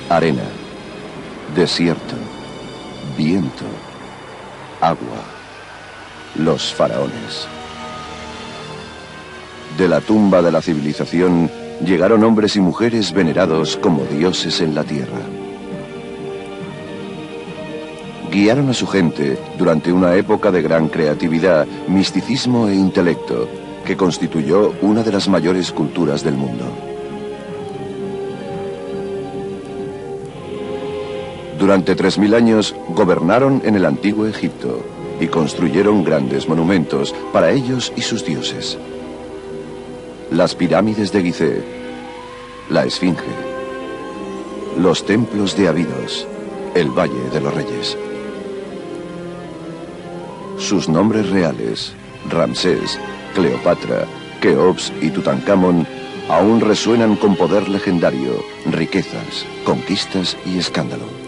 Arena, desierto, viento, agua, los faraones. De la tumba de la civilización llegaron hombres y mujeres venerados como dioses en la tierra. Guiaron a su gente durante una época de gran creatividad, misticismo e intelecto, que constituyó una de las mayores culturas del mundo. Durante 3000 años gobernaron en el antiguo Egipto y construyeron grandes monumentos para ellos y sus dioses. Las pirámides de Gizeh, la Esfinge, los templos de Abidos, el Valle de los Reyes. Sus nombres reales, Ramsés, Cleopatra, Keops y Tutankamón, aún resuenan con poder legendario, riquezas, conquistas y escándalo.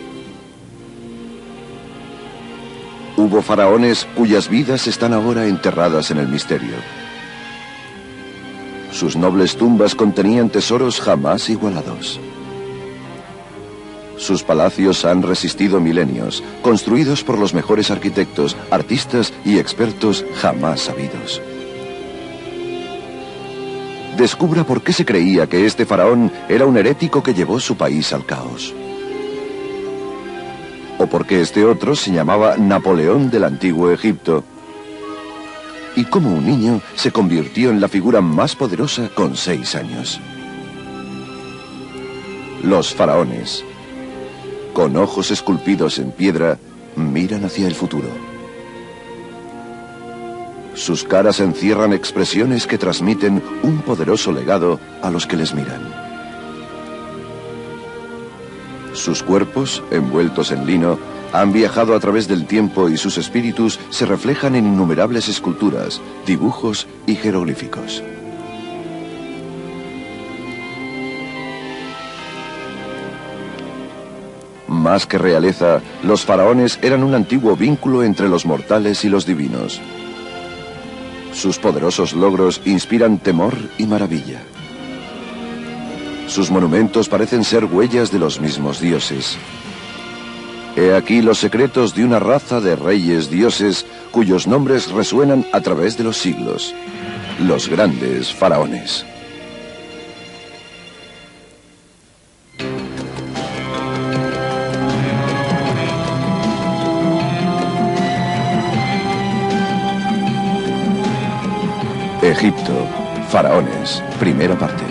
Hubo faraones cuyas vidas están ahora enterradas en el misterio. Sus nobles tumbas contenían tesoros jamás igualados. Sus palacios han resistido milenios, construidos por los mejores arquitectos, artistas y expertos jamás sabidos. Descubra por qué se creía que este faraón era un herético que llevó su país al caos. O por qué este otro se llamaba Napoleón del antiguo Egipto. Y cómo un niño se convirtió en la figura más poderosa con 6 años. Los faraones, con ojos esculpidos en piedra, miran hacia el futuro. Sus caras encierran expresiones que transmiten un poderoso legado a los que les miran. Sus cuerpos, envueltos en lino, han viajado a través del tiempo y sus espíritus se reflejan en innumerables esculturas, dibujos y jeroglíficos. Más que realeza, los faraones eran un antiguo vínculo entre los mortales y los divinos. Sus poderosos logros inspiran temor y maravilla. Sus monumentos parecen ser huellas de los mismos dioses. He aquí los secretos de una raza de reyes dioses cuyos nombres resuenan a través de los siglos. Los grandes faraones. Egipto, faraones, primera parte.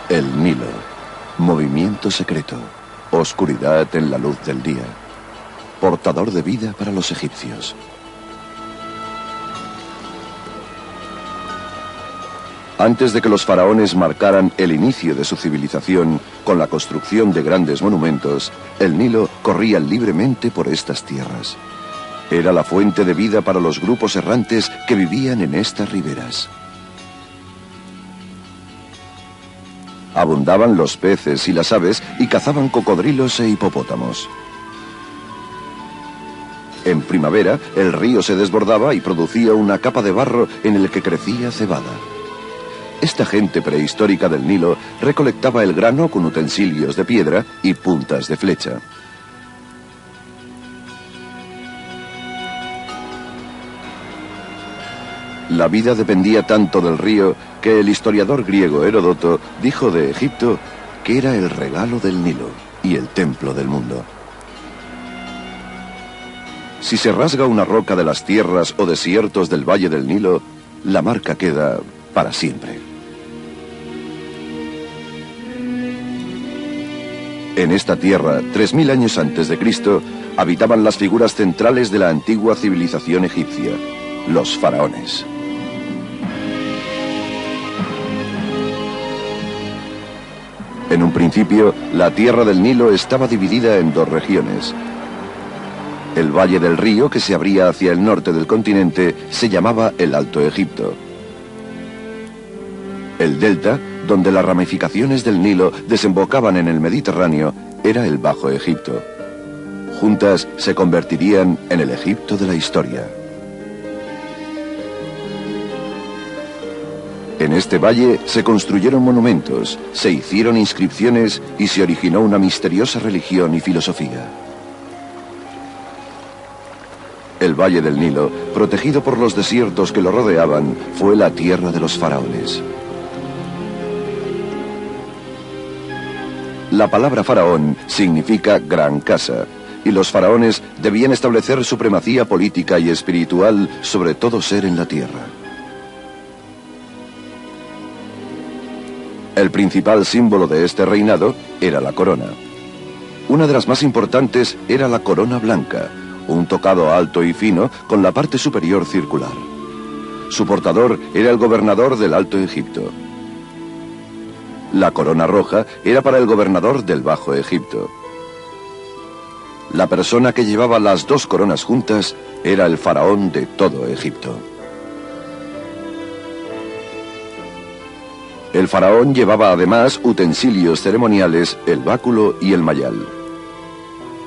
El Nilo, movimiento secreto, oscuridad en la luz del día, portador de vida para los egipcios. Antes de que los faraones marcaran el inicio de su civilización con la construcción de grandes monumentos, el Nilo corría libremente por estas tierras. Era la fuente de vida para los grupos errantes que vivían en estas riberas. Abundaban los peces y las aves y cazaban cocodrilos e hipopótamos. En primavera, el río se desbordaba y producía una capa de barro en el que crecía cebada. Esta gente prehistórica del Nilo recolectaba el grano con utensilios de piedra y puntas de flecha. La vida dependía tanto del río que el historiador griego Heródoto dijo de Egipto que era el regalo del Nilo y el templo del mundo. Si se rasga una roca de las tierras o desiertos del Valle del Nilo, la marca queda para siempre. En esta tierra, 3000 años antes de Cristo, habitaban las figuras centrales de la antigua civilización egipcia, los faraones. En un principio, la tierra del Nilo estaba dividida en 2 regiones. El valle del río, que se abría hacia el norte del continente, se llamaba el Alto Egipto. El delta, donde las ramificaciones del Nilo desembocaban en el Mediterráneo, era el Bajo Egipto. Juntas se convertirían en el Egipto de la historia. En este valle se construyeron monumentos, se hicieron inscripciones y se originó una misteriosa religión y filosofía. El Valle del Nilo, protegido por los desiertos que lo rodeaban, fue la tierra de los faraones. La palabra faraón significa gran casa, y los faraones debían establecer supremacía política y espiritual sobre todo ser en la tierra. El principal símbolo de este reinado era la corona. Una de las más importantes era la corona blanca, un tocado alto y fino con la parte superior circular. Su portador era el gobernador del Alto Egipto. La corona roja era para el gobernador del Bajo Egipto. La persona que llevaba las dos coronas juntas era el faraón de todo Egipto. El faraón llevaba además utensilios ceremoniales, el báculo y el mayal.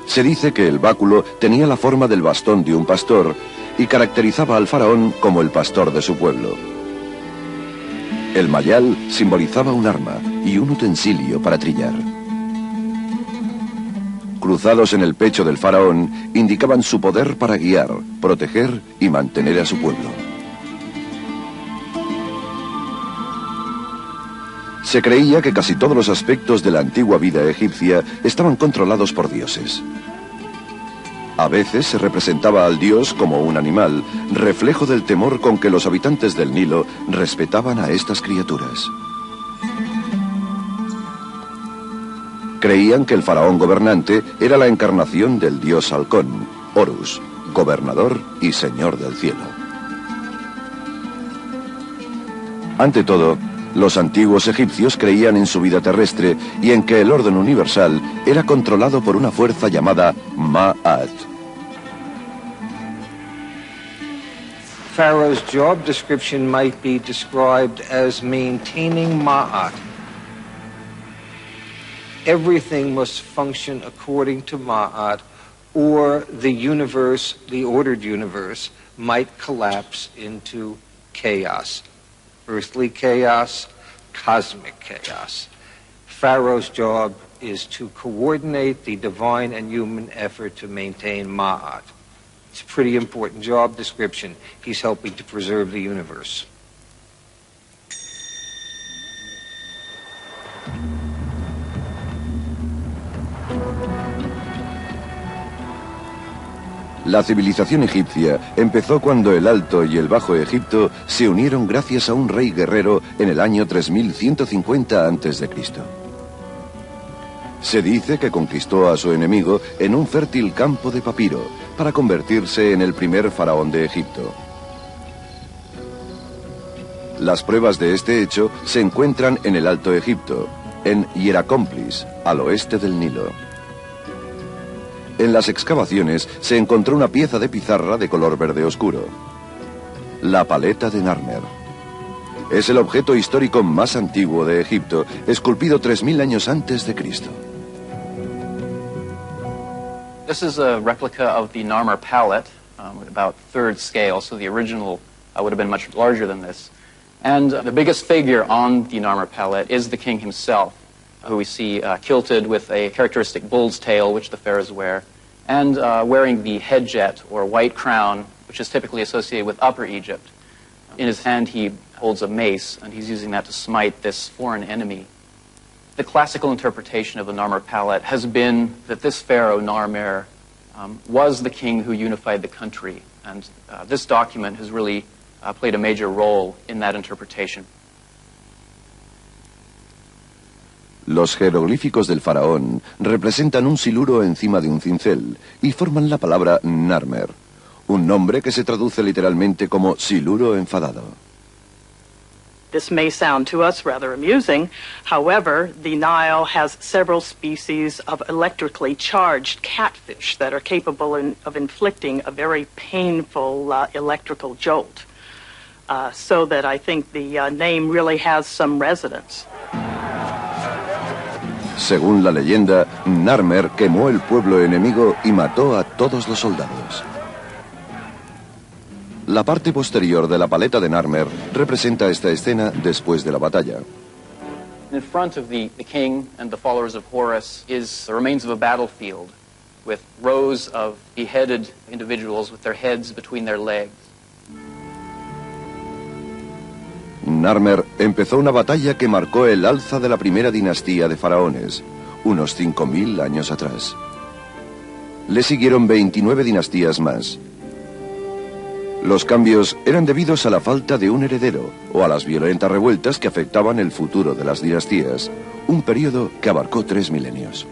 Se dice que el báculo tenía la forma del bastón de un pastor y caracterizaba al faraón como el pastor de su pueblo. El mayal simbolizaba un arma y un utensilio para trillar. Cruzados en el pecho del faraón, indicaban su poder para guiar, proteger y mantener a su pueblo. Se creía que casi todos los aspectos de la antigua vida egipcia estaban controlados por dioses. A veces se representaba al dios como un animal, reflejo del temor con que los habitantes del Nilo respetaban a estas criaturas. Creían que el faraón gobernante era la encarnación del dios halcón, Horus, gobernador y señor del cielo. Ante todo, los antiguos egipcios creían en su vida terrestre y en que el orden universal era controlado por una fuerza llamada Ma'at. Pharaoh's job description might be described as maintaining Ma'at. Everything must function according to Ma'at, or the universe, the ordered universe, might collapse into chaos. Earthly chaos, cosmic chaos. Pharaoh's job is to coordinate the divine and human effort to maintain Ma'at. It's a pretty important job description. He's helping to preserve the universe. La civilización egipcia empezó cuando el Alto y el Bajo Egipto se unieron gracias a un rey guerrero en el año 3150 a.C. Se dice que conquistó a su enemigo en un fértil campo de papiro para convertirse en el primer faraón de Egipto. Las pruebas de este hecho se encuentran en el Alto Egipto, en Hierakonpolis, al oeste del Nilo. En las excavaciones se encontró una pieza de pizarra de color verde oscuro. La paleta de Narmer. Es el objeto histórico más antiguo de Egipto, esculpido 3000 años antes de Cristo. This is a replica of the Narmer palette, about third scale, so the original would have been much larger than this. And the biggest figure on the Narmer palette is the king himself, who we see kilted with a characteristic bull's tail, which the pharaohs wear, and wearing the headjet, or white crown, which is typically associated with Upper Egypt. In his hand he holds a mace, and he's using that to smite this foreign enemy. The classical interpretation of the Narmer palette has been that this pharaoh, Narmer, was the king who unified the country, and this document has really played a major role in that interpretation. Los jeroglíficos del faraón representan un siluro encima de un cincel y forman la palabra Narmer, un nombre que se traduce literalmente como siluro enfadado. This may sound to us rather amusing. However, the Nile has several species of electrically charged catfish that are capable of inflicting a very painful electrical jolt. So that I think the name really has some resonance. Según la leyenda, Narmer quemó el pueblo enemigo y mató a todos los soldados. La parte posterior de la paleta de Narmer representa esta escena después de la batalla. In front of the king and the followers of Horus is the remains of a battlefield with rows of beheaded individuals with their heads between their legs. Narmer empezó una batalla que marcó el alza de la primera dinastía de faraones, unos 5000 años atrás. Le siguieron 29 dinastías más. Los cambios eran debidos a la falta de un heredero o a las violentas revueltas que afectaban el futuro de las dinastías, un periodo que abarcó 3 milenios.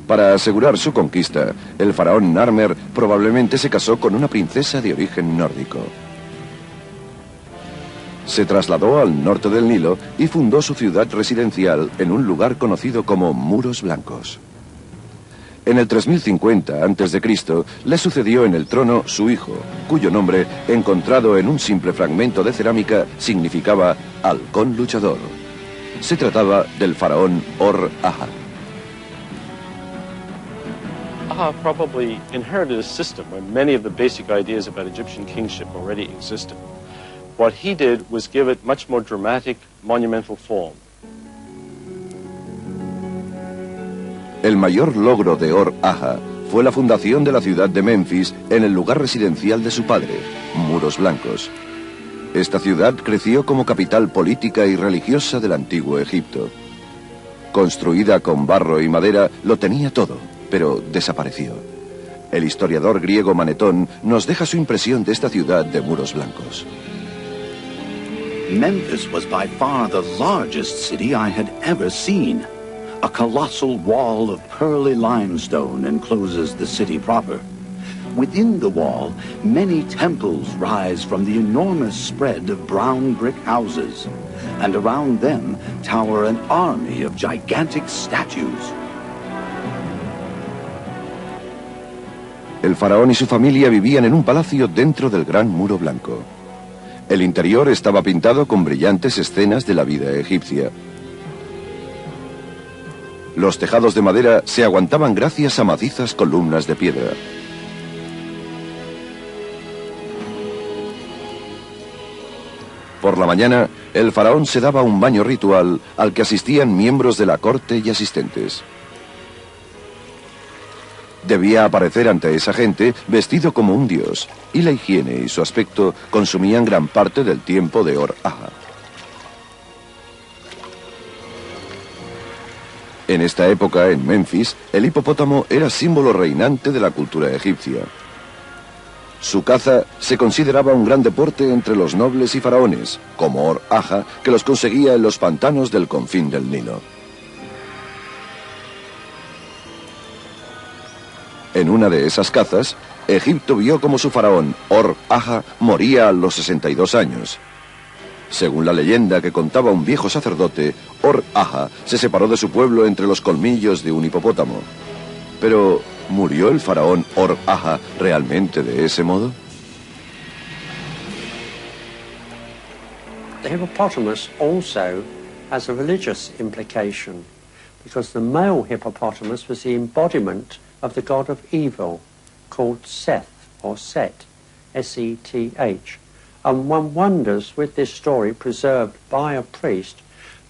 Para asegurar su conquista, el faraón Narmer probablemente se casó con una princesa de origen nórdico. Se trasladó al norte del Nilo y fundó su ciudad residencial en un lugar conocido como Muros Blancos. En el 3050 a.C. le sucedió en el trono su hijo, cuyo nombre, encontrado en un simple fragmento de cerámica, significaba halcón luchador. Se trataba del faraón Or-Aha. Aha probably inherited a system where many of the basic ideas about Egyptian kingship already existed. What he did was give it much more dramatic, monumental form. El mayor logro de Or-Aha fue la fundación de la ciudad de Memphis en el lugar residencial de su padre, Muros Blancos. Esta ciudad creció como capital política y religiosa del antiguo Egipto. Construida con barro y madera, lo tenía todo, pero desapareció. El historiador griego Manetón nos deja su impresión de esta ciudad de Muros Blancos. Memphis was by far the largest city I had ever seen. A colossal wall of pearly limestone encloses the city proper. Within the wall, many temples rise from the enormous spread of brown brick houses, and around them tower an army of gigantic statues. El faraón y su familia vivían en un palacio dentro del gran muro blanco. El interior estaba pintado con brillantes escenas de la vida egipcia. Los tejados de madera se aguantaban gracias a macizas columnas de piedra. Por la mañana, el faraón se daba un baño ritual al que asistían miembros de la corte y asistentes. Debía aparecer ante esa gente vestido como un dios, y la higiene y su aspecto consumían gran parte del tiempo de Or-Aha. En esta época, en Memphis, el hipopótamo era símbolo reinante de la cultura egipcia. Su caza se consideraba un gran deporte entre los nobles y faraones, como Or-Aha, que los conseguía en los pantanos del confín del Nilo. En una de esas cazas, Egipto vio como su faraón, Or-Aha, moría a los 62 años. Según la leyenda que contaba un viejo sacerdote, Or-Aha se separó de su pueblo entre los colmillos de un hipopótamo. Pero, ¿murió el faraón Or-Aha realmente de ese modo? The hippopotamus also has a religious implication, because the male hippopotamus was the embodiment of the god of evil, called Seth, or Set, S-E-T-H. And one wonders, with this story preserved by a priest,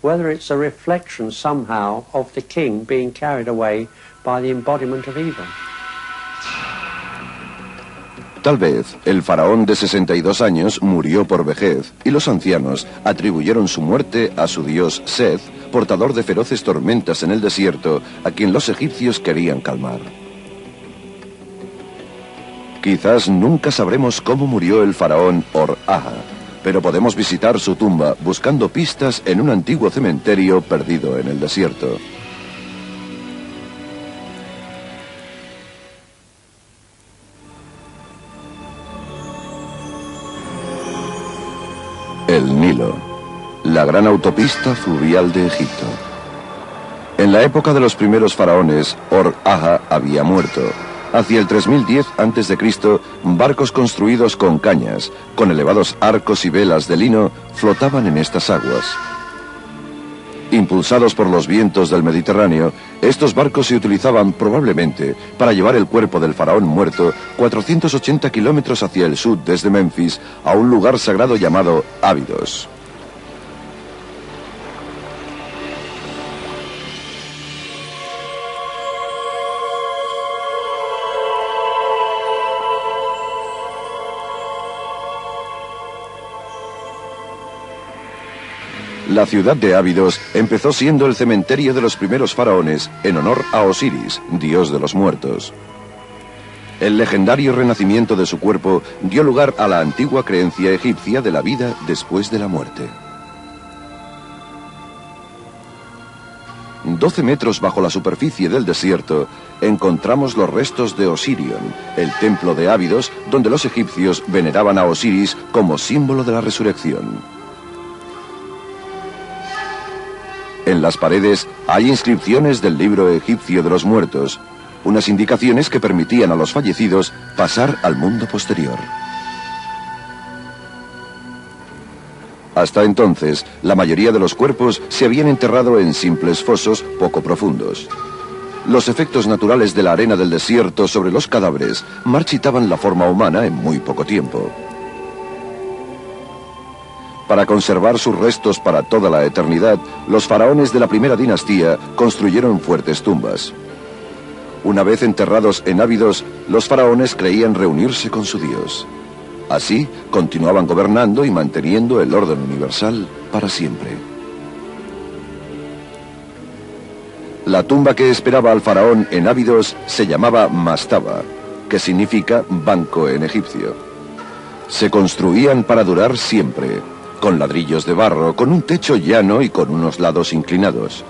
whether it's a reflection somehow of the king being carried away by the embodiment of evil. Tal vez el faraón de 62 años murió por vejez y los ancianos atribuyeron su muerte a su dios Seth, portador de feroces tormentas en el desierto, a quien los egipcios querían calmar. Quizás nunca sabremos cómo murió el faraón Or-Aha, pero podemos visitar su tumba buscando pistas en un antiguo cementerio perdido en el desierto. El Nilo, la gran autopista fluvial de Egipto. En la época de los primeros faraones, Or-Aha había muerto, Hacia el 3010 a.C., barcos construidos con cañas, con elevados arcos y velas de lino, flotaban en estas aguas. Impulsados por los vientos del Mediterráneo, estos barcos se utilizaban probablemente para llevar el cuerpo del faraón muerto 480 kilómetros hacia el sur desde Memphis a un lugar sagrado llamado Ábidos. La ciudad de Ábidos empezó siendo el cementerio de los primeros faraones en honor a Osiris, dios de los muertos. El legendario renacimiento de su cuerpo dio lugar a la antigua creencia egipcia de la vida después de la muerte. 12 metros bajo la superficie del desierto encontramos los restos de Osirion, el templo de Ábidos donde los egipcios veneraban a Osiris como símbolo de la resurrección. En las paredes hay inscripciones del libro egipcio de los muertos, unas indicaciones que permitían a los fallecidos pasar al mundo posterior. Hasta entonces, la mayoría de los cuerpos se habían enterrado en simples fosos poco profundos. Los efectos naturales de la arena del desierto sobre los cadáveres marchitaban la forma humana en muy poco tiempo. Para conservar sus restos para toda la eternidad, los faraones de la primera dinastía construyeron fuertes tumbas. Una vez enterrados en Ábidos, los faraones creían reunirse con su dios. Así, continuaban gobernando y manteniendo el orden universal para siempre. La tumba que esperaba al faraón en Ábidos se llamaba Mastaba, que significa banco en egipcio. Se construían para durar siempre, con ladrillos de barro, con un techo llano y con unos lados inclinados.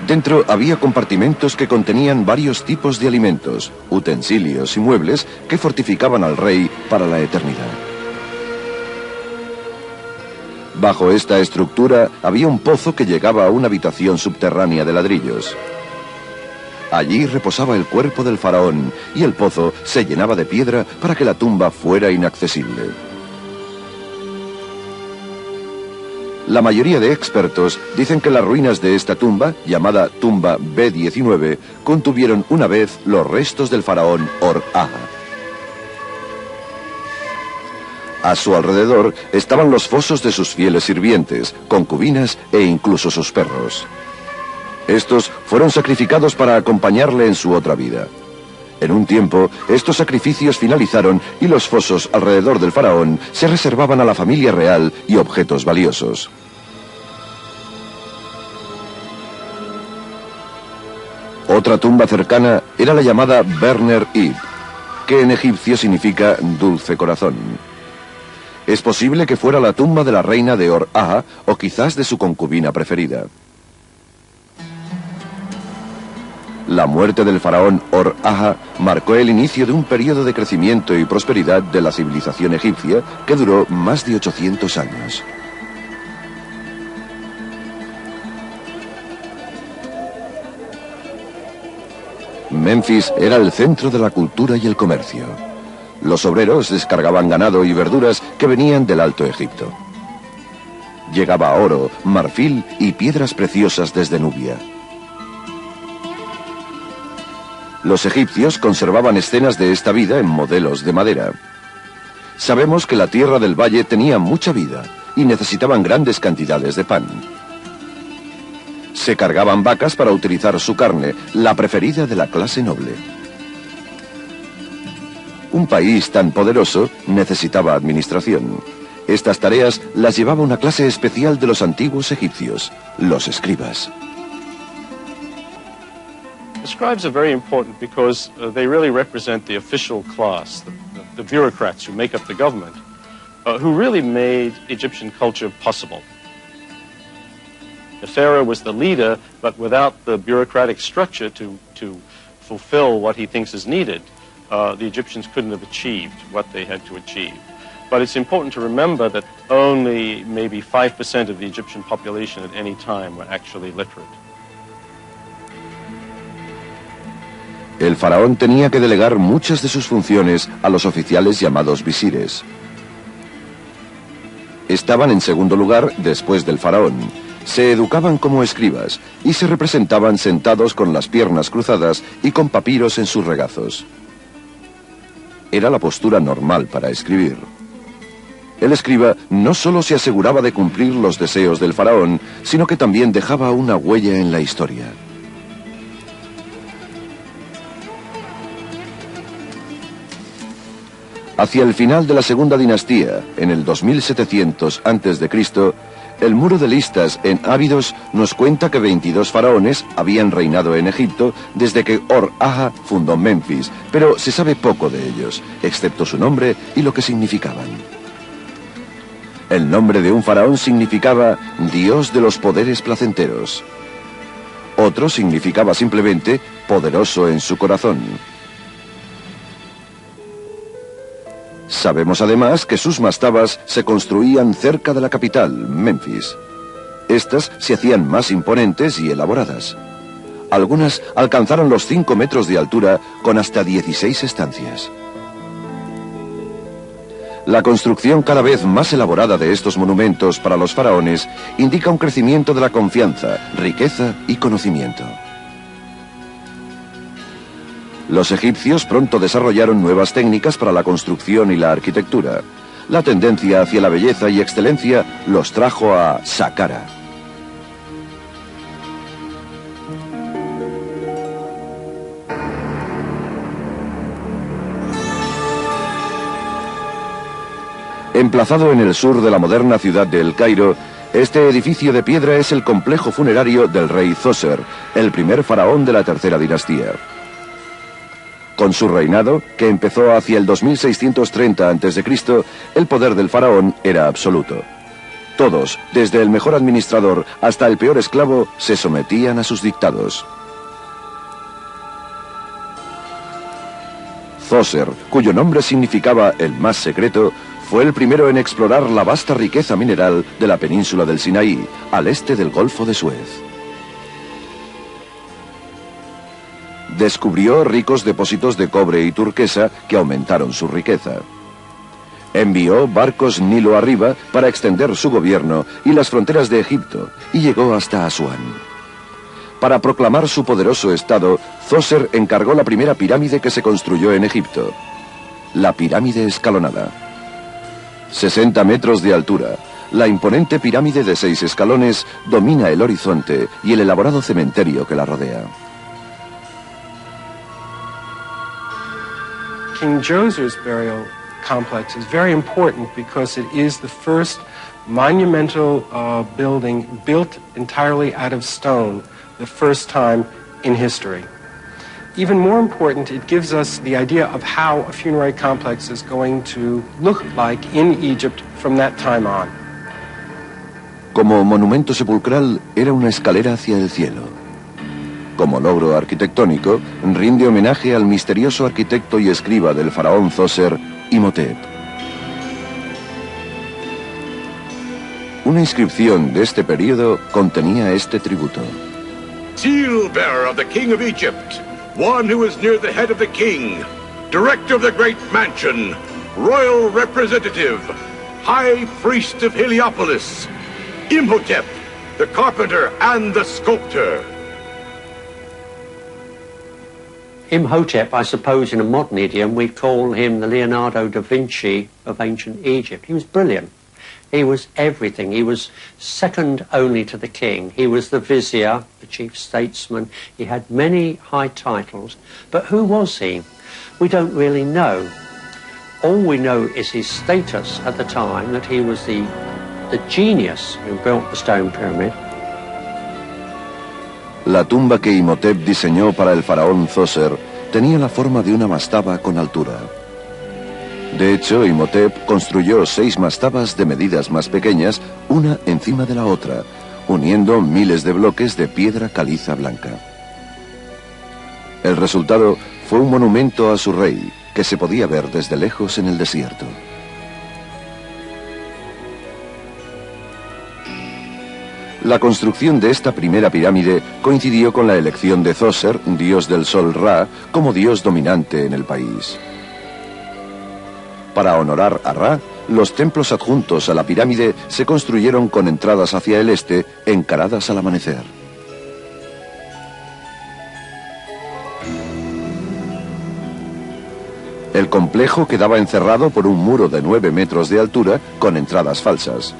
Dentro había compartimentos que contenían varios tipos de alimentos, utensilios y muebles que fortificaban al rey para la eternidad. Bajo esta estructura había un pozo que llegaba a una habitación subterránea de ladrillos. Allí reposaba el cuerpo del faraón y el pozo se llenaba de piedra para que la tumba fuera inaccesible. La mayoría de expertos dicen que las ruinas de esta tumba, llamada tumba B19, contuvieron una vez los restos del faraón Or-Aha. A su alrededor estaban los fosos de sus fieles sirvientes, concubinas e incluso sus perros. Estos fueron sacrificados para acompañarle en su otra vida. En un tiempo, estos sacrificios finalizaron y los fosos alrededor del faraón se reservaban a la familia real y objetos valiosos. Otra tumba cercana era la llamada Berner Ib, que en egipcio significa dulce corazón. Es posible que fuera la tumba de la reina de Or-Aha o quizás de su concubina preferida. La muerte del faraón Or-Aha marcó el inicio de un periodo de crecimiento y prosperidad de la civilización egipcia que duró más de 800 años. Memphis era el centro de la cultura y el comercio. Los obreros descargaban ganado y verduras que venían del Alto Egipto. Llegaba oro, marfil y piedras preciosas desde Nubia. Los egipcios conservaban escenas de esta vida en modelos de madera. Sabemos que la tierra del valle tenía mucha vida y necesitaban grandes cantidades de pan. Se cargaban vacas para utilizar su carne, la preferida de la clase noble. Un país tan poderoso necesitaba administración. Estas tareas las llevaba una clase especial de los antiguos egipcios, los escribas. The scribes are very important because they really represent the official class, the bureaucrats who make up the government, who really made Egyptian culture possible. The pharaoh was the leader, but without the bureaucratic structure to fulfill what he thinks is needed, the Egyptians couldn't have achieved what they had to achieve. But it's important to remember that only maybe 5% of the Egyptian population at any time were actually literate. El faraón tenía que delegar muchas de sus funciones a los oficiales llamados visires. Estaban en segundo lugar después del faraón. Se educaban como escribas y se representaban sentados con las piernas cruzadas y con papiros en sus regazos. Era la postura normal para escribir. El escriba no solo se aseguraba de cumplir los deseos del faraón, sino que también dejaba una huella en la historia. Hacia el final de la segunda dinastía, en el 2700 a.C., el muro de listas en Abidos nos cuenta que 22 faraones habían reinado en Egipto desde que Or-Aha fundó Memphis, pero se sabe poco de ellos, excepto su nombre y lo que significaban. El nombre de un faraón significaba Dios de los poderes placenteros. Otro significaba simplemente poderoso en su corazón. Sabemos además que sus mastabas se construían cerca de la capital, Memphis. Estas se hacían más imponentes y elaboradas. Algunas alcanzaron los 5 metros de altura con hasta 16 estancias. La construcción cada vez más elaborada de estos monumentos para los faraones indica un crecimiento de la confianza, riqueza y conocimiento. Los egipcios pronto desarrollaron nuevas técnicas para la construcción y la arquitectura. La tendencia hacia la belleza y excelencia los trajo a Saqqara. Emplazado en el sur de la moderna ciudad de El Cairo, este edificio de piedra es el complejo funerario del rey Zoser, el primer faraón de la tercera dinastía. Con su reinado, que empezó hacia el 2630 a.C., el poder del faraón era absoluto. Todos, desde el mejor administrador hasta el peor esclavo, se sometían a sus dictados. Zoser, cuyo nombre significaba el más secreto, fue el primero en explorar la vasta riqueza mineral de la península del Sinaí, al este del Golfo de Suez. Descubrió ricos depósitos de cobre y turquesa que aumentaron su riqueza. Envió barcos Nilo arriba para extender su gobierno y las fronteras de Egipto, y llegó hasta Asuán. Para proclamar su poderoso estado, Zoser encargó la primera pirámide que se construyó en Egipto, la pirámide escalonada. 60 metros de altura, la imponente pirámide de 6 escalones domina el horizonte y el elaborado cementerio que la rodea. King Djoser's burial complex is very important because it is the first monumental building built entirely out of stone, the first time in history. Even more important, it gives us the idea of how a funerary complex is going to look like in Egypt from that time on. Como monumento sepulcral, era una escalera hacia el cielo. Como logro arquitectónico, rinde homenaje al misterioso arquitecto y escriba del faraón Zoser, Imhotep. Una inscripción de este periodo contenía este tributo. Seal bearer of the King of Egypt, one who is near the head of the king, director of the great mansion, royal representative, high priest of Heliopolis, Imhotep, the carpenter and the sculptor. Imhotep, I suppose in a modern idiom, we'd call him the Leonardo da Vinci of ancient Egypt. He was brilliant. He was everything. He was second only to the king. He was the vizier, the chief statesman. He had many high titles. But who was he? We don't really know. All we know is his status at the time, that he was the genius who built the stone pyramid. La tumba que Imhotep diseñó para el faraón Zoser tenía la forma de una mastaba con altura. De hecho, Imhotep construyó 6 mastabas de medidas más pequeñas, una encima de la otra, uniendo miles de bloques de piedra caliza blanca. El resultado fue un monumento a su rey, que se podía ver desde lejos en el desierto. La construcción de esta primera pirámide coincidió con la elección de Djoser, dios del sol Ra, como dios dominante en el país. Para honorar a Ra, los templos adjuntos a la pirámide se construyeron con entradas hacia el este, encaradas al amanecer. El complejo quedaba encerrado por un muro de 9 metros de altura con entradas falsas.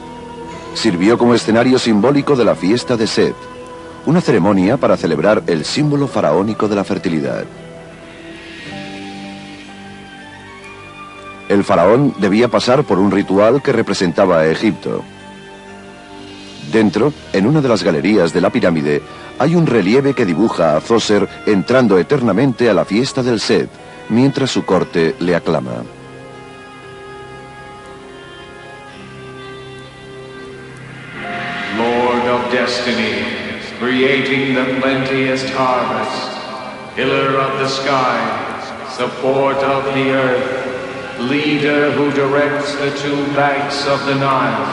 Sirvió como escenario simbólico de la fiesta de Set, una ceremonia para celebrar el símbolo faraónico de la fertilidad. El faraón debía pasar por un ritual que representaba a Egipto. Dentro, en una de las galerías de la pirámide, hay un relieve que dibuja a Djoser entrando eternamente a la fiesta del Set, mientras su corte le aclama. Lord of destiny, creating the plenteous harvest, pillar of the sky, support of the earth, leader who directs the two banks of the Nile.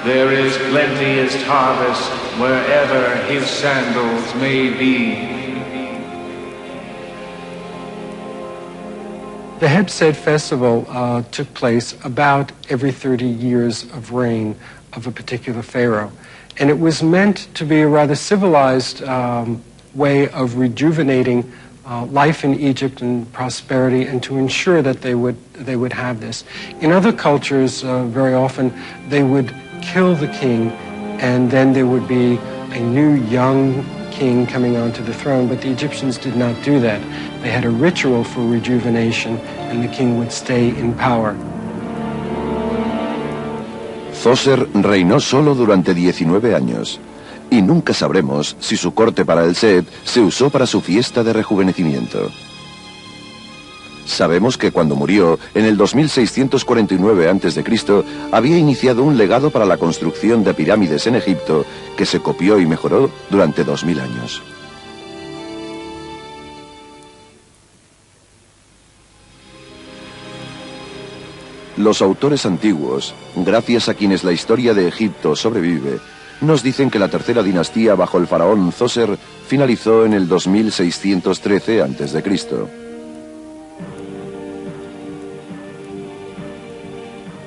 There is plenteous harvest wherever his sandals may be. The Heb-Sed festival took place about every 30 years of reign of a particular pharaoh. And it was meant to be a rather civilized way of rejuvenating life in Egypt and prosperity, and to ensure that they would have this. In other cultures, very often, they would kill the king, and then there would be a new young king coming onto the throne, but the Egyptians did not do that. They had a ritual for rejuvenation, and the king would stay in power. Djoser reinó solo durante 19 años, y nunca sabremos si su corte para el Set se usó para su fiesta de rejuvenecimiento. Sabemos que cuando murió, en el 2649 a.C., había iniciado un legado para la construcción de pirámides en Egipto que se copió y mejoró durante 2000 años. Los autores antiguos, gracias a quienes la historia de Egipto sobrevive, nos dicen que la tercera dinastía bajo el faraón Djoser finalizó en el 2613 a.C.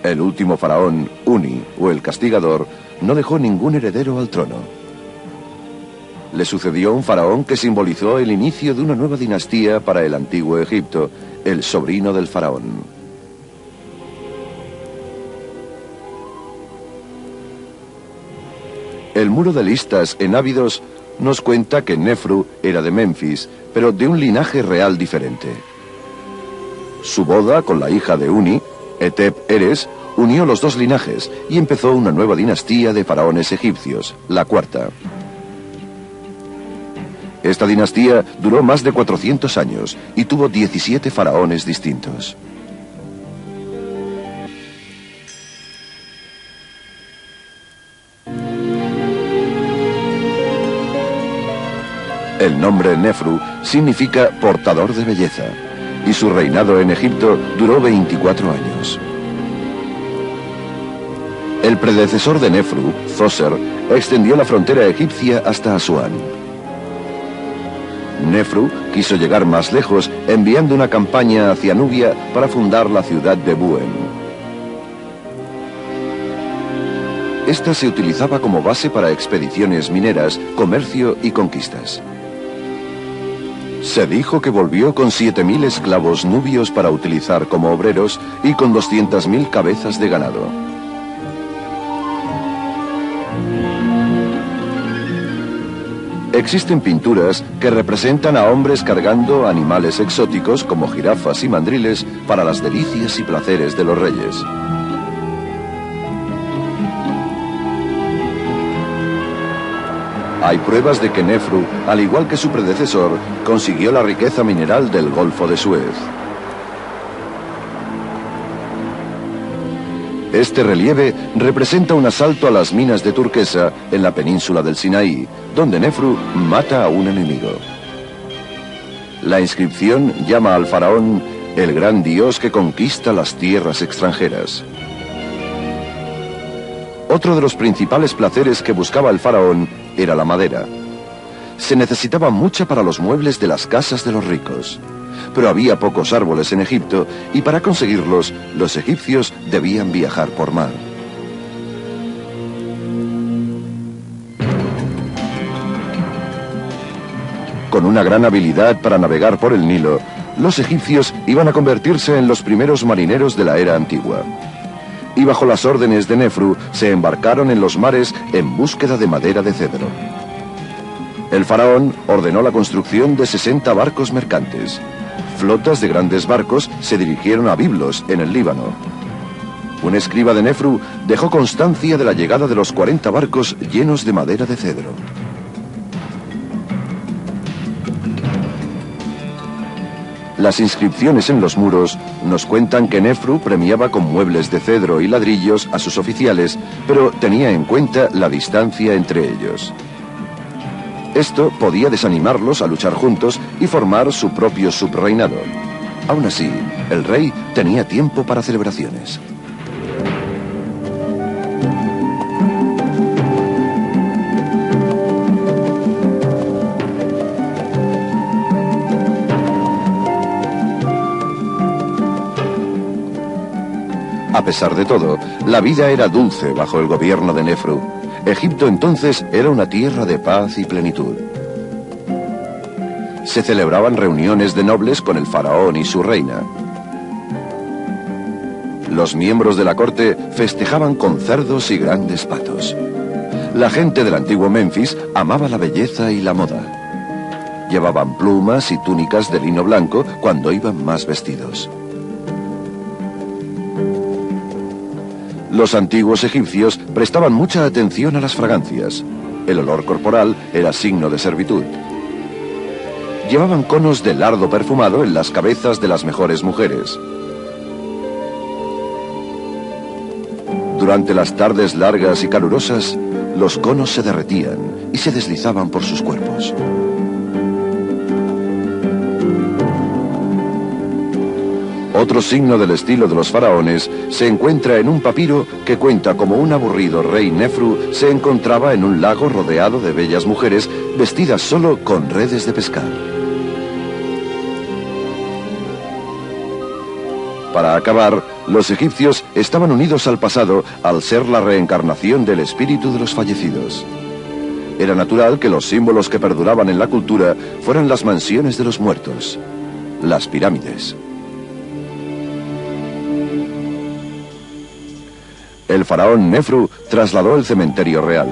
El último faraón, Uni, o el castigador, no dejó ningún heredero al trono. Le sucedió un faraón que simbolizó el inicio de una nueva dinastía para el antiguo Egipto, el sobrino del faraón. El muro de listas en Ábidos nos cuenta que Nefru era de Memphis, pero de un linaje real diferente. Su boda con la hija de Uni, Etep-Eres, unió los dos linajes y empezó una nueva dinastía de faraones egipcios, la cuarta. Esta dinastía duró más de 400 años y tuvo 17 faraones distintos. El nombre Nefru significa portador de belleza, y su reinado en Egipto duró 24 años. El predecesor de Nefru, Djoser, extendió la frontera egipcia hasta Asuán. Nefru quiso llegar más lejos enviando una campaña hacia Nubia para fundar la ciudad de Buen. Esta se utilizaba como base para expediciones mineras, comercio y conquistas. Se dijo que volvió con 7.000 esclavos nubios para utilizar como obreros y con 200.000 cabezas de ganado. Existen pinturas que representan a hombres cargando animales exóticos como jirafas y mandriles para las delicias y placeres de los reyes. Hay pruebas de que Nefru, al igual que su predecesor, consiguió la riqueza mineral del Golfo de Suez. Este relieve representa un asalto a las minas de turquesa en la península del Sinaí, donde Nefru mata a un enemigo. La inscripción llama al faraón el gran dios que conquista las tierras extranjeras. Otro de los principales placeres que buscaba el faraón era la madera. Se necesitaba mucha para los muebles de las casas de los ricos. Pero había pocos árboles en Egipto y para conseguirlos, los egipcios debían viajar por mar. Con una gran habilidad para navegar por el Nilo, los egipcios iban a convertirse en los primeros marineros de la era antigua. Y bajo las órdenes de Nefru se embarcaron en los mares en búsqueda de madera de cedro. El faraón ordenó la construcción de 60 barcos mercantes. Flotas de grandes barcos se dirigieron a Biblos, en el Líbano. Un escriba de Nefru dejó constancia de la llegada de los 40 barcos llenos de madera de cedro. Las inscripciones en los muros nos cuentan que Nefru premiaba con muebles de cedro y ladrillos a sus oficiales, pero tenía en cuenta la distancia entre ellos. Esto podía desanimarlos a luchar juntos y formar su propio subreinado. Aún así, el rey tenía tiempo para celebraciones. A pesar de todo, la vida era dulce bajo el gobierno de Nefru. Egipto entonces era una tierra de paz y plenitud. Se celebraban reuniones de nobles con el faraón y su reina. Los miembros de la corte festejaban con cerdos y grandes patos. La gente del antiguo Memphis amaba la belleza y la moda. Llevaban plumas y túnicas de lino blanco cuando iban más vestidos. Los antiguos egipcios prestaban mucha atención a las fragancias. El olor corporal era signo de servitud. Llevaban conos de lardo perfumado en las cabezas de las mejores mujeres. Durante las tardes largas y calurosas, los conos se derretían y se deslizaban por sus cuerpos. Otro signo del estilo de los faraones se encuentra en un papiro que cuenta cómo un aburrido rey Nefru se encontraba en un lago rodeado de bellas mujeres vestidas solo con redes de pescar. Para acabar, los egipcios estaban unidos al pasado al ser la reencarnación del espíritu de los fallecidos. Era natural que los símbolos que perduraban en la cultura fueran las mansiones de los muertos, las pirámides. El faraón Nefru trasladó el cementerio real.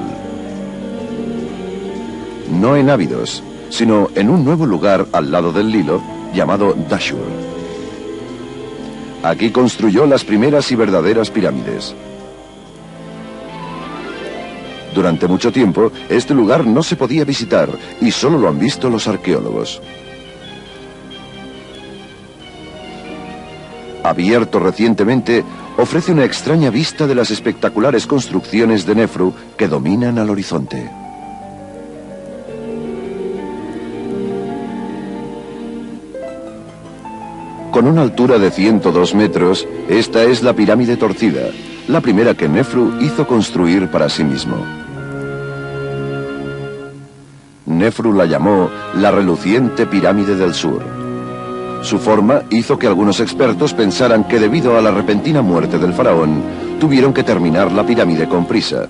No en Abidos, sino en un nuevo lugar al lado del Nilo llamado Dashur. Aquí construyó las primeras y verdaderas pirámides. Durante mucho tiempo, este lugar no se podía visitar y solo lo han visto los arqueólogos. Abierto recientemente, ofrece una extraña vista de las espectaculares construcciones de Nefru que dominan al horizonte. Con una altura de 102 metros, esta es la pirámide torcida, la primera que Nefru hizo construir para sí mismo. Nefru la llamó la reluciente pirámide del sur. Su forma hizo que algunos expertos pensaran que debido a la repentina muerte del faraón, tuvieron que terminar la pirámide con prisa.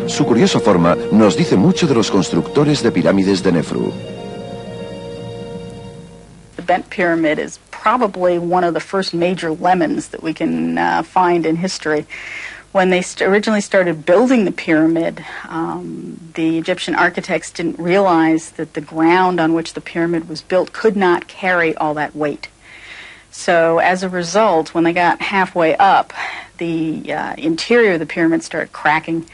Su curiosa forma nos dice mucho de los constructores de pirámides de Nefru. The Bent Pyramid is probably one of the first major lemons that we can find in history. When they originally started building the pyramid, the Egyptian architects didn't realize that the ground on which the pyramid was built could not carry all that weight. So as a result, when they got halfway up, the interior of the pyramid started cracking.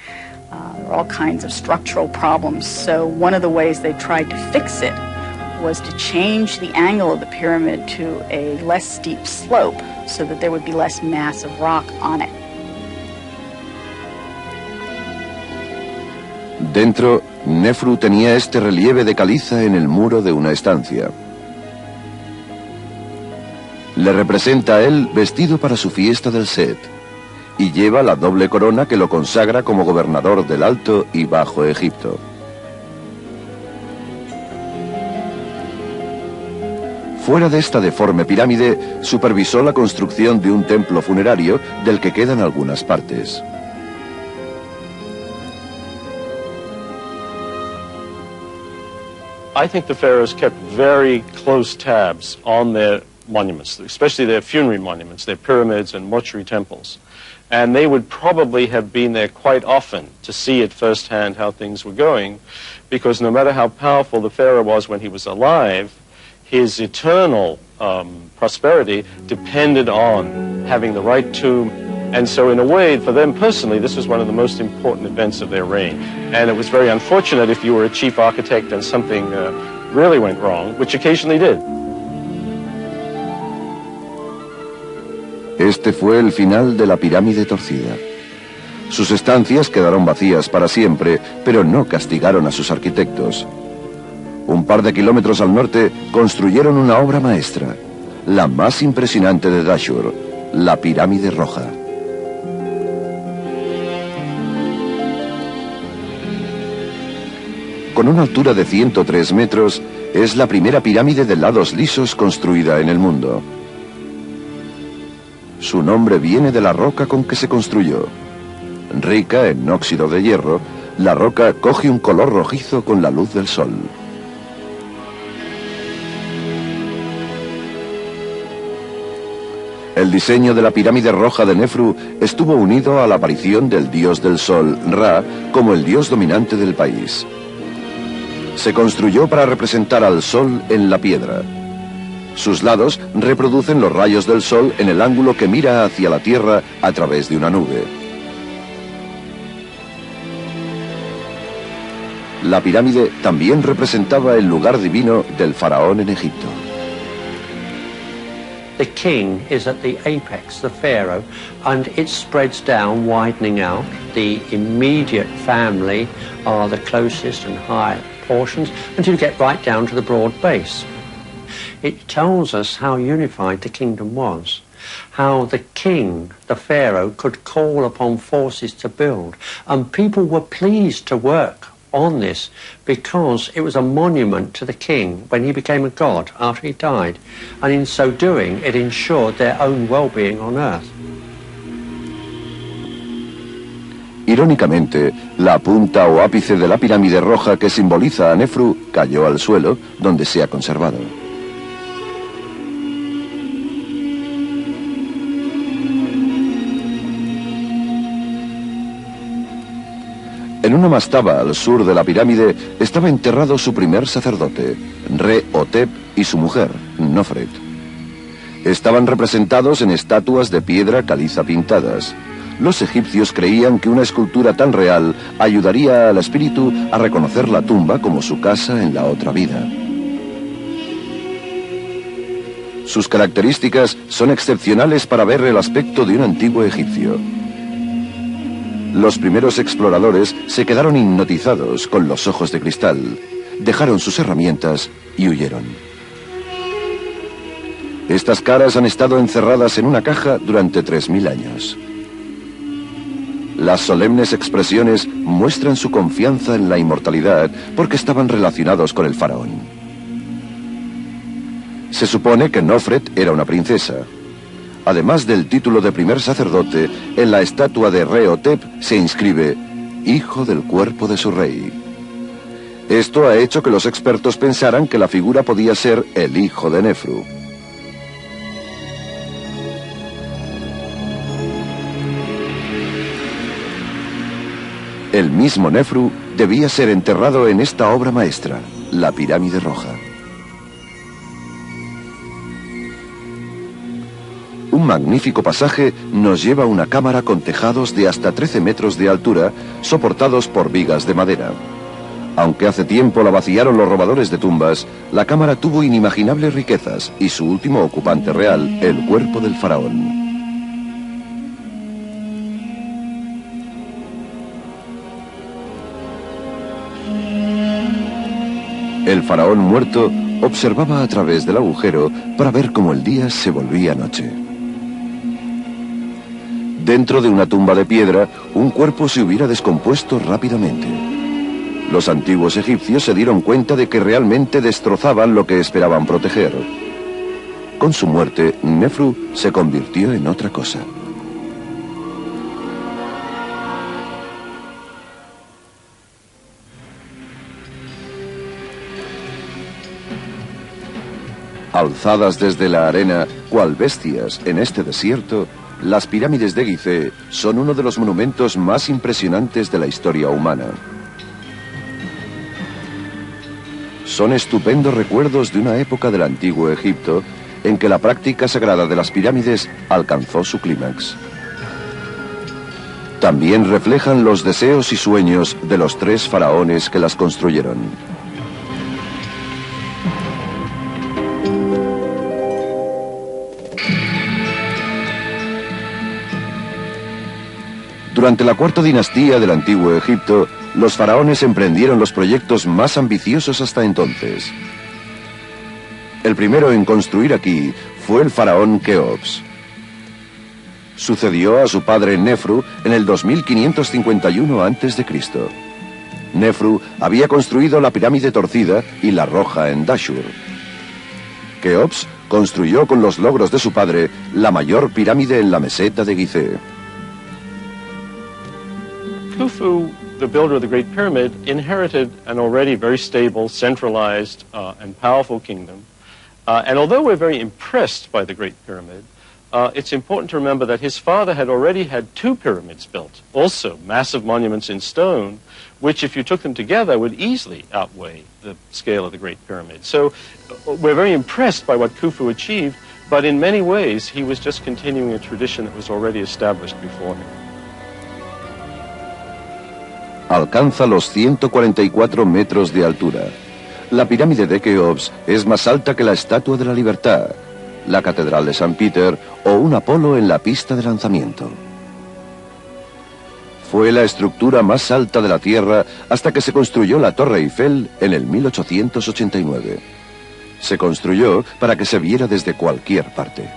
There were all kinds of structural problems. So one of the ways they tried to fix it was to change the angle of the pyramid to a less steep slope so that there would be less mass of rock on it. Dentro, Nefru tenía este relieve de caliza en el muro de una estancia. Le representa a él vestido para su fiesta del Set. y lleva la doble corona que lo consagra como gobernador del Alto y Bajo Egipto. Fuera de esta deforme pirámide, supervisó la construcción de un templo funerario del que quedan algunas partes. I think the pharaohs kept very close tabs on their monuments, especially their funerary monuments, their pyramids and mortuary temples. And they would probably have been there quite often to see at first hand how things were going, because no matter how powerful the pharaoh was when he was alive, his eternal prosperity depended on having the right tomb. And so in a way, for them personally, this was one of the most important events of their reign. And it was very unfortunate if you were a chief architect and something really went wrong, which occasionally did. Este fue el final de la pirámide torcida. Sus estancias quedaron vacías para siempre, pero no castigaron a sus arquitectos. Un par de kilómetros al norte construyeron una obra maestra, la más impresionante de Dashur, la Pirámide Roja. Con una altura de 103 metros, es la primera pirámide de lados lisos construida en el mundo. Su nombre viene de la roca con que se construyó. Rica en óxido de hierro, la roca coge un color rojizo con la luz del sol. El diseño de la pirámide roja de Nefru estuvo unido a la aparición del dios del sol, Ra, como el dios dominante del país. Se construyó para representar al sol en la piedra. Sus lados reproducen los rayos del sol en el ángulo que mira hacia la tierra a través de una nube. La pirámide también representaba el lugar divino del faraón en Egipto. The king is at the apex, the pharaoh, and it spreads down, widening out. The immediate family are the closest and higher portions until you get right down to the broad base. It tells us how unified the kingdom was, how the king, the pharaoh, could call upon forces to build, and people were pleased to work on this because it was a monument to the king when he became a god after he died, and in so doing it ensured their own well-being on earth. Irónicamente, la punta o ápice de la pirámide roja que simboliza a Nefru cayó al suelo, donde se ha conservado. En una mastaba al sur de la pirámide estaba enterrado su primer sacerdote, Re-Hotep, y su mujer, Nofret. Estaban representados en estatuas de piedra caliza pintadas. Los egipcios creían que una escultura tan real ayudaría al espíritu a reconocer la tumba como su casa en la otra vida. Sus características son excepcionales para ver el aspecto de un antiguo egipcio. Los primeros exploradores se quedaron hipnotizados con los ojos de cristal, dejaron sus herramientas y huyeron. Estas caras han estado encerradas en una caja durante 3000 años. Las solemnes expresiones muestran su confianza en la inmortalidad porque estaban relacionados con el faraón. Se supone que Nofret era una princesa. Además del título de primer sacerdote, en la estatua de Re-Hotep se inscribe «Hijo del cuerpo de su rey». Esto ha hecho que los expertos pensaran que la figura podía ser el hijo de Nefru. El mismo Nefru debía ser enterrado en esta obra maestra, la Pirámide Roja. Un magnífico pasaje nos lleva a una cámara con tejados de hasta 13 metros de altura, soportados por vigas de madera. Aunque hace tiempo la vaciaron los robadores de tumbas, la cámara tuvo inimaginables riquezas y su último ocupante real, el cuerpo del faraón. El faraón muerto observaba a través del agujero para ver cómo el día se volvía noche. Dentro de una tumba de piedra, un cuerpo se hubiera descompuesto rápidamente. Los antiguos egipcios se dieron cuenta de que realmente destrozaban lo que esperaban proteger. Con su muerte, Nefru se convirtió en otra cosa. Alzadas desde la arena, cual bestias en este desierto, las pirámides de Gizeh son uno de los monumentos más impresionantes de la historia humana. Son estupendos recuerdos de una época del antiguo Egipto en que la práctica sagrada de las pirámides alcanzó su clímax. También reflejan los deseos y sueños de los 3 faraones que las construyeron. Durante la cuarta dinastía del antiguo Egipto, los faraones emprendieron los proyectos más ambiciosos hasta entonces. El primero en construir aquí fue el faraón Keops. Sucedió a su padre Nefru en el 2551 a.C. Nefru había construido la pirámide torcida y la roja en Dashur. Keops construyó con los logros de su padre la mayor pirámide en la meseta de Gizeh. Khufu, the builder of the Great Pyramid, inherited an already very stable, centralized, and powerful kingdom. And although we're very impressed by the Great Pyramid, it's important to remember that his father had already had 2 pyramids built, also massive monuments in stone, which if you took them together would easily outweigh the scale of the Great Pyramid. So we're very impressed by what Khufu achieved, but in many ways he was just continuing a tradition that was already established before him. Alcanza los 144 metros de altura. La pirámide de Keops es más alta que la Estatua de la Libertad, la Catedral de San Peter o un Apolo en la pista de lanzamiento. Fue la estructura más alta de la Tierra hasta que se construyó la Torre Eiffel en el 1889. Se construyó para que se viera desde cualquier parte.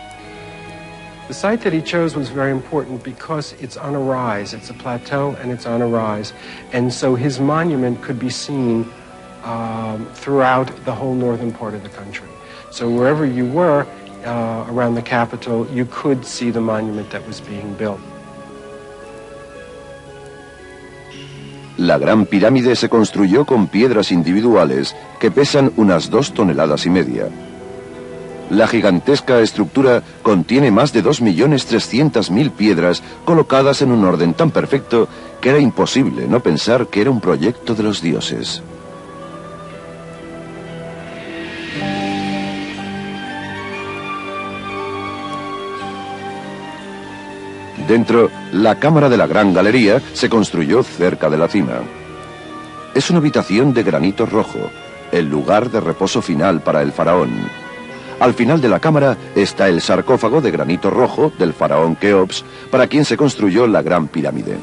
The site that he chose was very important because it's on a rise. It's a plateau and it's on a rise. And so his monument could be seen throughout the whole northern part of the country. So wherever you were around the capital, you could see the monument that was being built. La Gran Pirámide se construyó con piedras individuales que pesan unas 2,5 toneladas. La gigantesca estructura contiene más de 2.300.000 piedras colocadas en un orden tan perfecto que era imposible no pensar que era un proyecto de los dioses. Dentro, la cámara de la Gran Galería se construyó cerca de la cima. Es una habitación de granito rojo, el lugar de reposo final para el faraón. Al final de la cámara está el sarcófago de granito rojo del faraón Keops, para quien se construyó la Gran Pirámide.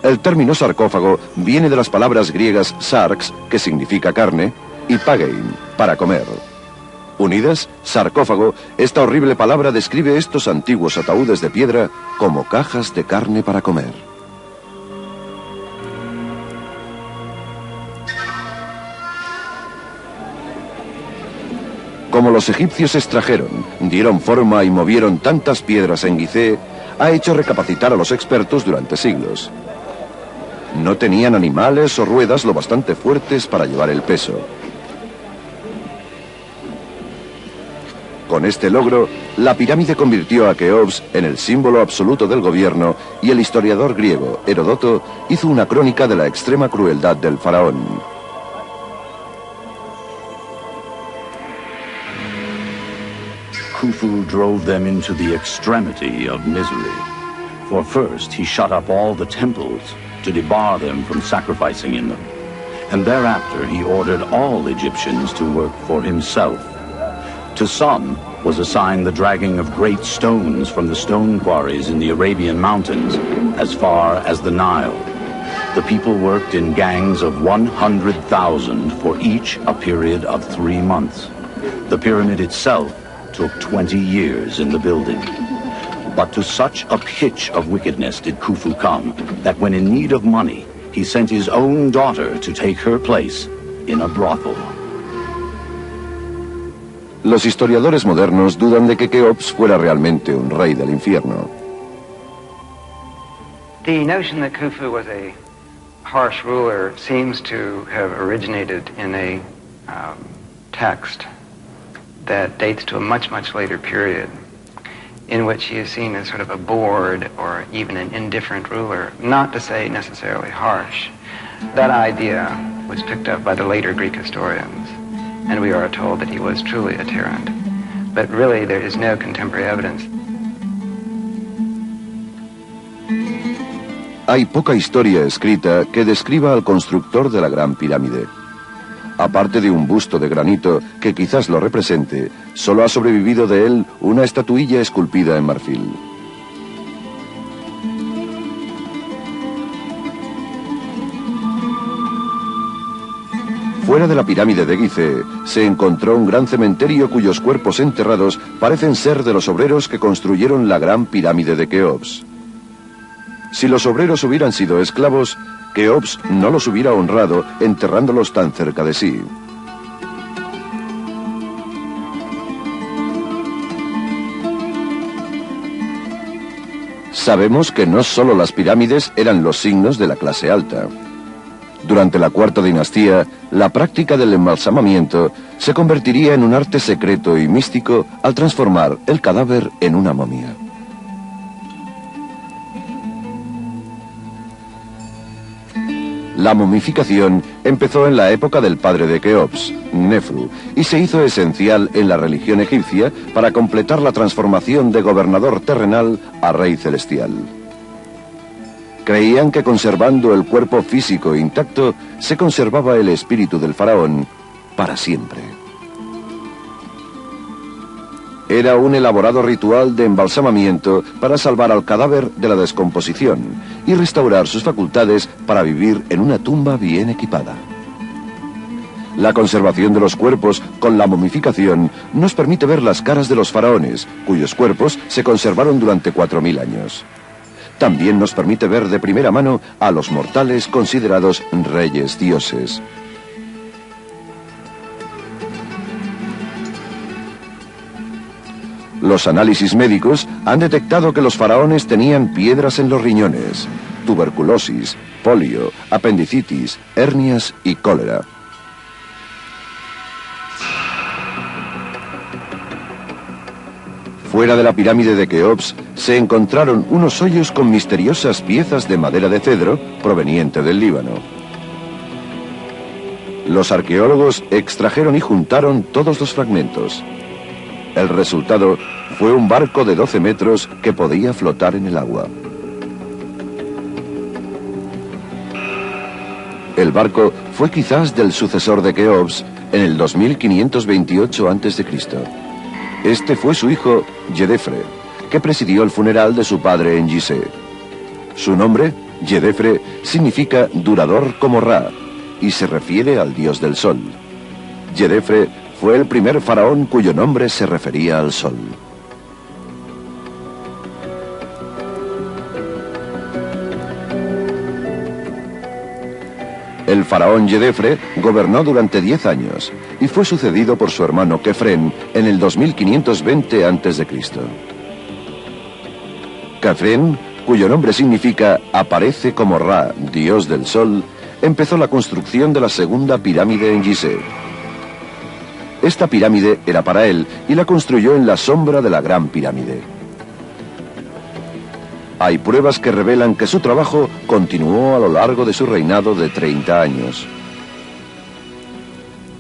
El término sarcófago viene de las palabras griegas sarx, que significa carne, y pagein, para comer. Unidas, sarcófago, esta horrible palabra describe estos antiguos ataúdes de piedra como cajas de carne para comer. Como los egipcios extrajeron, dieron forma y movieron tantas piedras en Gizeh, ha hecho recapacitar a los expertos durante siglos. No tenían animales o ruedas lo bastante fuertes para llevar el peso. Con este logro, la pirámide convirtió a Keops en el símbolo absoluto del gobierno y el historiador griego Heródoto hizo una crónica de la extrema crueldad del faraón. Khufu drove them into the extremity of misery. For first, he shut up all the temples to debar them from sacrificing in them. And thereafter, he ordered all Egyptians to work for himself. To some was assigned the dragging of great stones from the stone quarries in the Arabian mountains as far as the Nile. The people worked in gangs of 100,000 for each a period of 3 months. The pyramid itself took 20 years in the building. But to such a pitch of wickedness did Khufu come, that when in need of money, he sent his own daughter to take her place in a brothel. Los historiadores modernos dudan de que Keops fuera realmente un rey del infierno. The notion that Khufu was a harsh ruler seems to have originated in a text that dates to a much, much later period, in which he is seen as sort of a bored or even an indifferent ruler, not to say necessarily harsh. That idea was picked up by the later Greek historians, and we are told that he was truly a tyrant. But really, there is no contemporary evidence. Hay poca historia escrita que describa al constructor de la Gran Pirámide. Aparte de un busto de granito que quizás lo represente, solo ha sobrevivido de él una estatuilla esculpida en marfil. Fuera de la pirámide de Gizeh se encontró un gran cementerio cuyos cuerpos enterrados parecen ser de los obreros que construyeron la Gran Pirámide de Keops. Si los obreros hubieran sido esclavos, Keops no los hubiera honrado enterrándolos tan cerca de sí. Sabemos que no solo las pirámides eran los signos de la clase alta. Durante la Cuarta Dinastía, la práctica del embalsamamiento se convertiría en un arte secreto y místico al transformar el cadáver en una momia. La momificación empezó en la época del padre de Keops, Nefru, y se hizo esencial en la religión egipcia para completar la transformación de gobernador terrenal a rey celestial. Creían que conservando el cuerpo físico intacto, se conservaba el espíritu del faraón para siempre. Era un elaborado ritual de embalsamamiento para salvar al cadáver de la descomposición y restaurar sus facultades para vivir en una tumba bien equipada. La conservación de los cuerpos con la momificación nos permite ver las caras de los faraones, cuyos cuerpos se conservaron durante 4000 años. También nos permite ver de primera mano a los mortales considerados reyes dioses. Los análisis médicos han detectado que los faraones tenían piedras en los riñones, tuberculosis, polio, apendicitis, hernias y cólera. Fuera de la pirámide de Keops se encontraron unos hoyos con misteriosas piezas de madera de cedro proveniente del Líbano. Los arqueólogos extrajeron y juntaron todos los fragmentos. El resultado fue un barco de 12 metros que podía flotar en el agua. El barco fue quizás del sucesor de Keops en el 2528 a.C. Este fue su hijo, Yedefre, que presidió el funeral de su padre en Gizeh. Su nombre, Yedefre, significa durador como Ra y se refiere al dios del sol. Yedefre fue el primer faraón cuyo nombre se refería al sol. El faraón Yedefre gobernó durante 10 años y fue sucedido por su hermano Kefren en el 2520 a.C. Kefren, cuyo nombre significa aparece como Ra, dios del sol, empezó la construcción de la segunda pirámide en Gizeh. Esta pirámide era para él y la construyó en la sombra de la Gran Pirámide. Hay pruebas que revelan que su trabajo continuó a lo largo de su reinado de 30 años.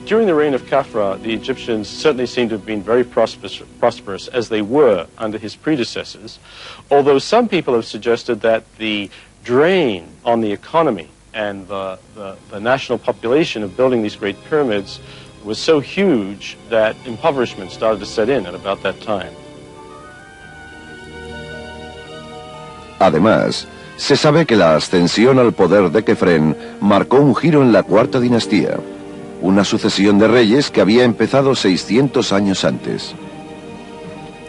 During the reign of Khafra, the Egyptians certainly seem to have been very prosperous as they were under his predecessors, although some people have suggested that the drain on the economy and the national population of building these great pyramids was so huge that impoverishment started to set in at about that time. Además, se sabe que la ascensión al poder de Kefren marcó un giro en la Cuarta Dinastía, una sucesión de reyes que había empezado 600 años antes.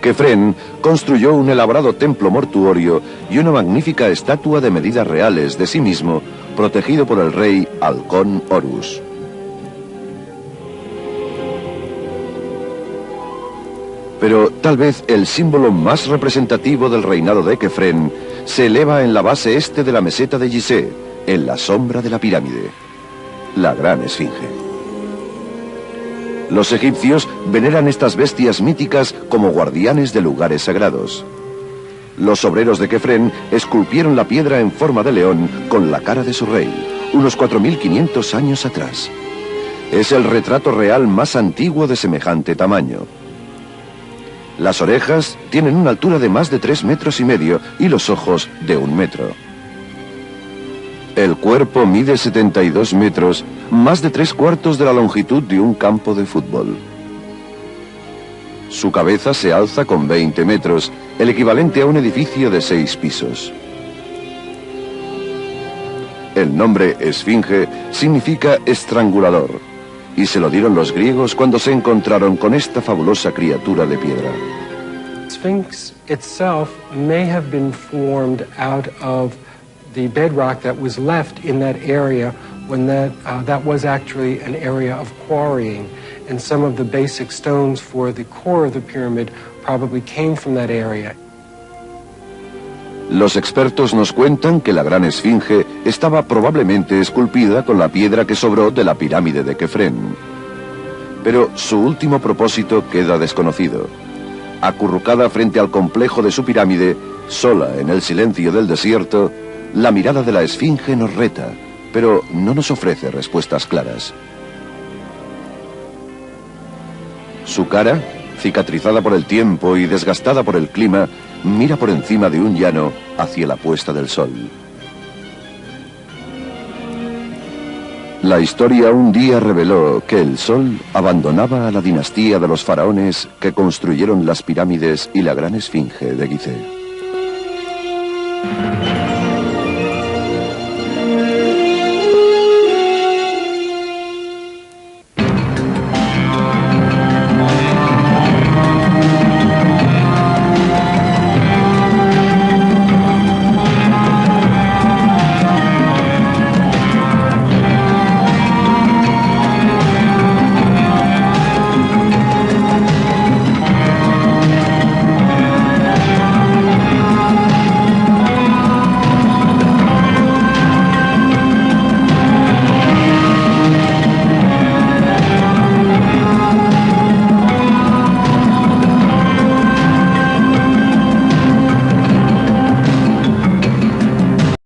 Kefren construyó un elaborado templo mortuorio y una magnífica estatua de medidas reales de sí mismo, protegido por el rey Halcón Horus. Pero tal vez el símbolo más representativo del reinado de Kefren se eleva en la base este de la meseta de Gizeh, en la sombra de la pirámide, la Gran Esfinge. Los egipcios veneran estas bestias míticas como guardianes de lugares sagrados. Los obreros de Kefren esculpieron la piedra en forma de león con la cara de su rey, unos 4500 años atrás. Es el retrato real más antiguo de semejante tamaño. Las orejas tienen una altura de más de 3,5 metros y los ojos de 1 metro. El cuerpo mide 72 metros, más de 3/4 de la longitud de un campo de fútbol. Su cabeza se alza con 20 metros, el equivalente a un edificio de 6 pisos. El nombre Esfinge significa estrangulador, y se lo dieron los griegos cuando se encontraron con esta fabulosa criatura de piedra. Sphinx itself may have been formed out of the bedrock that was left in that area when that was actually an area of quarrying, and some of the basic stones for the core of the pyramid probably came from that area. Los expertos nos cuentan que la Gran Esfinge estaba probablemente esculpida con la piedra que sobró de la pirámide de Kefren. Pero su último propósito queda desconocido. Acurrucada frente al complejo de su pirámide, sola en el silencio del desierto, la mirada de la Esfinge nos reta, pero no nos ofrece respuestas claras. Su cara, cicatrizada por el tiempo y desgastada por el clima, mira por encima de un llano hacia la puesta del sol. La historia un día reveló que el sol abandonaba a la dinastía de los faraones que construyeron las pirámides y la Gran Esfinge de Gizeh.